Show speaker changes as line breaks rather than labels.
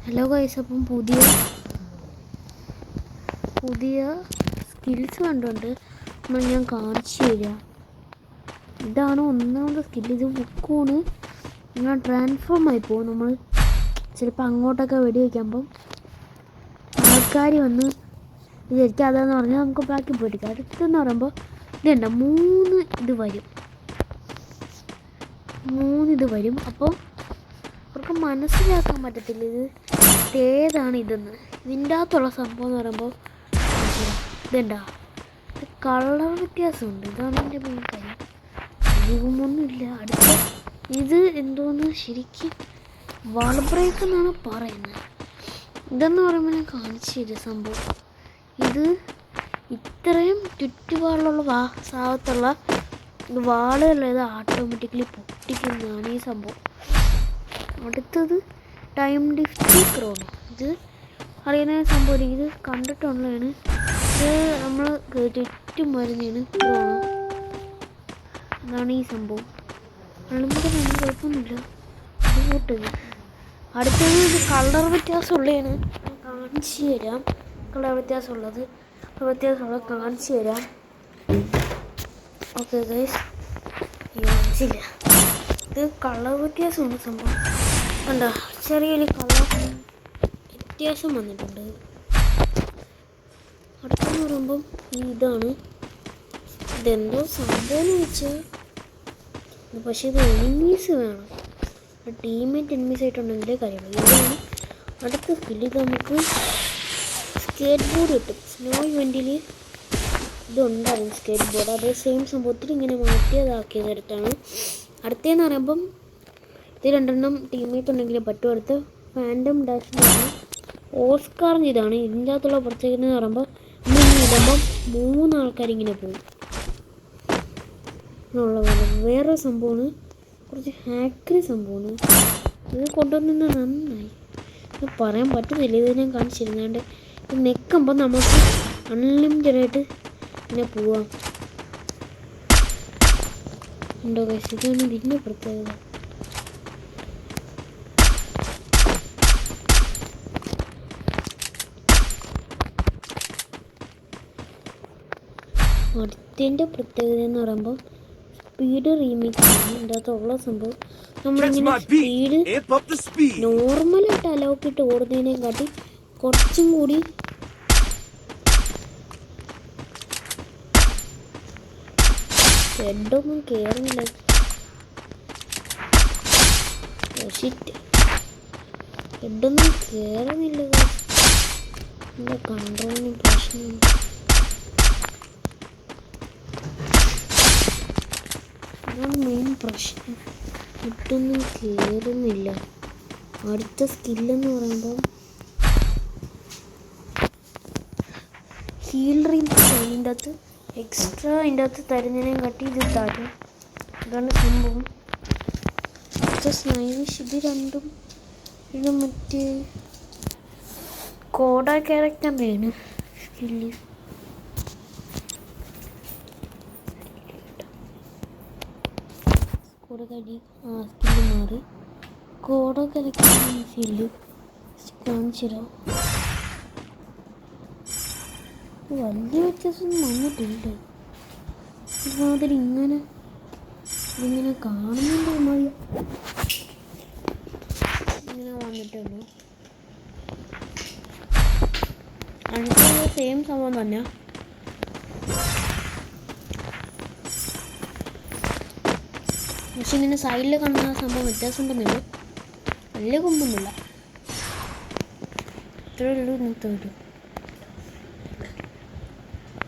Hello guys, അപ്പം പുതിയ skills കണ്ടുകൊണ്ട് ഞാൻ കാണിച്ചു തരാം. ഇതാണ് ഒന്നാമത്തെ സ്കില്ല്. ഇത് ബുക്കാണ്. ഞാൻ ട്രാൻസ്ഫോം ആയി പോകും. നമ്മൾ ചിലപ്പോൾ അങ്ങോട്ടൊക്കെ വെടിവെക്കുമ്പം ആൾക്കാർ വന്ന് വിചാരിക്കും അതാന്ന് പറഞ്ഞാൽ നമുക്ക് ബാക്കി പോയിട്ട് അടുത്തെന്ന് പറയുമ്പോൾ ഇതുണ്ട്, മൂന്ന് ഇത് വരും. അപ്പോൾ അവർക്ക് മനസ്സിലാക്കാൻ പറ്റത്തില്ല ഇത് ഏതാണ് ഇതെന്ന്. ഇതിൻ്റെ അകത്തുള്ള സംഭവം എന്ന് പറയുമ്പോൾ ഇതുണ്ടാ, ഇത് കളർ വ്യത്യാസമുണ്ട്. ഇതാണ് എൻ്റെ മെയിൻ കാര്യം. ഒന്നുമില്ല. അടുത്ത ഇത് എന്തോന്ന് ശരിക്കും വാൾ ബ്രേക്ക് എന്നാണ് പറയുന്നത്. ഇതെന്ന് പറയുമ്പോൾ ഞാൻ കാണിച്ചു തരാം സംഭവം. ഇത് ഇത്രയും ചുറ്റുപാടുള്ള ഭാഗത്തുള്ള വാളുകളത് ഓട്ടോമാറ്റിക്കലി പൊട്ടിക്കുന്നതാണ് ഈ സംഭവം. അടുത്തത് ടൈം ഡിഫ്റ്റ് ക്രോണോ. ഇത് അറിയുന്ന സംഭവം, ഇത് കണ്ടിട്ടുള്ളതാണ്. ഇത് നമ്മൾ ചുറ്റും വരുന്നതാണ് ക്രോണോ. അതാണ് ഈ സംഭവം. അളുമ്പൊന്നും കുഴപ്പമൊന്നുമില്ല. അത് കൂട്ടത്. അടുത്തത് ഇത് കളർ വ്യത്യാസമുള്ളതാണ്. കാണിച്ചു തരാം. കളർ വ്യത്യാസമുള്ളത് കാണിച്ചു തരാം. ഓക്കെ ഗൈസ്, കാണിച്ചില്ല. ഇത് കളർ വ്യത്യാസമാണ് സംഭവം. കണ്ടോ, ചെറിയൊരു കളർ വ്യത്യാസം വന്നിട്ടുണ്ട്. അടുത്തെന്ന് പറയുമ്പം ഇതാണ്. ഇതെന്തോ സംഭവം എന്ന് വെച്ചാൽ, പക്ഷേ ഇത് എനിമീസ് വേണം. ടീമേറ്റ് എനിമീസ് ആയിട്ടുണ്ടെങ്കിലേ കാര്യമുള്ളൂ. ഇതാണ് അടുത്ത സ്കില്ല്. ഇത് നമുക്ക് സ്കേറ്റ് ബോർഡ് കിട്ടും. സ്നോ ഇവൻറ്റിൽ ഇതുണ്ടായിരുന്നു സ്കേറ്റ് ബോർഡ്. അതേ സെയിം സംഭവത്തിൽ ഇങ്ങനെ മാറ്റിയതാക്കിയതെടുത്താണ്. അടുത്തതെന്ന് പറയുമ്പം ഇത് രണ്ടെണ്ണം ടീമേറ്റ് ഉണ്ടെങ്കിലും പറ്റും. അടുത്ത് ഫാൻഡം ഡാഷിലാണ്. ഓസ്കാറിന് ഇതാണ്. ഇതിൻ്റെ അകത്തുള്ള പ്രത്യേകത എന്ന് പറയുമ്പോൾ ഇങ്ങനെ ഇടുമ്പം 3 ആൾക്കാരിങ്ങനെ പോകും എന്നുള്ളതാണ്. വേറെ സംഭവമാണ്, കുറച്ച് ഹാക്കറി സംഭവമാണ്. ഇത് കൊണ്ടുവന്നത് നന്നായി. ഇത് പറയാൻ പറ്റുന്നില്ല. ഇത് ഞാൻ കാണിച്ചിരുന്നാണ്ട് ഇത് നിൽക്കുമ്പോൾ നമുക്ക് അൺലിമിറ്റഡായിട്ട് ഇങ്ങനെ പോവാം. ഉണ്ടോ ഗൈസ്? ഇതാണ് ഇതിൻ്റെ പ്രത്യേകത. അടുത്തതിൻ്റെ പ്രത്യേകത എന്ന് പറയുമ്പോൾ സ്പീഡ് റീമിക്സ് ആണ്. ഇതിൻ്റെ അകത്തുള്ള സംഭവം നമ്മളിങ്ങനെ സ്പീഡ് നോർമലായിട്ട് അലോക്കിട്ട് ഓടുന്നതിനെക്കാട്ടി കുറച്ചും കൂടി ഹെഡൊന്നും കയറുന്നില്ല. ഹെഡൊന്നും കയറുന്നില്ല. എൻ്റെ കൺട്രോളിന് പ്രശ്നമാണ്. അതാണ് മെയിൻ പ്രശ്നം. ഹെഡൊന്നും കയറുന്നില്ല. അടുത്ത സ്കില്ലെന്ന് പറയുമ്പോൾ ഹീൽ റീംസ്. അതിൻ്റെ അകത്ത് എക്സ്ട്രാ അതിൻ്റെ അകത്ത് തരുന്നതിനെ കാട്ടി ഇത് തരും. അതാണ് സംഭവം. സ്നൈവിഷ്. ഇത് രണ്ടും ഇത് മറ്റേ കോഡ ക്യാരക്ടറിൻ്റെയാണ് സ്കില്ല്. സ്കില്ല് മാറി കോഡ ക്യാരക്ടറിൻ്റെ സ്കില്ല് കാണിച്ചിരാം. വലിയ വ്യത്യാസമൊന്നും വന്നിട്ടില്ല. ഇതുമാതിരി ഇങ്ങനെ കാണുന്നുണ്ട്. മതി ഇങ്ങനെ വന്നിട്ടുള്ളൂ. അടുത്ത സെയിം സംഭവം തന്നെ. പക്ഷെ ഇങ്ങനെ സൈഡിൽ കാണുന്ന സംഭവം വ്യത്യാസം ഉണ്ടെന്നില്ല. വലിയ കൊമ്പൊന്നുമില്ല. ഇത്രയേ ഉള്ളൂ ഇന്നത്തെ വീഡിയോ.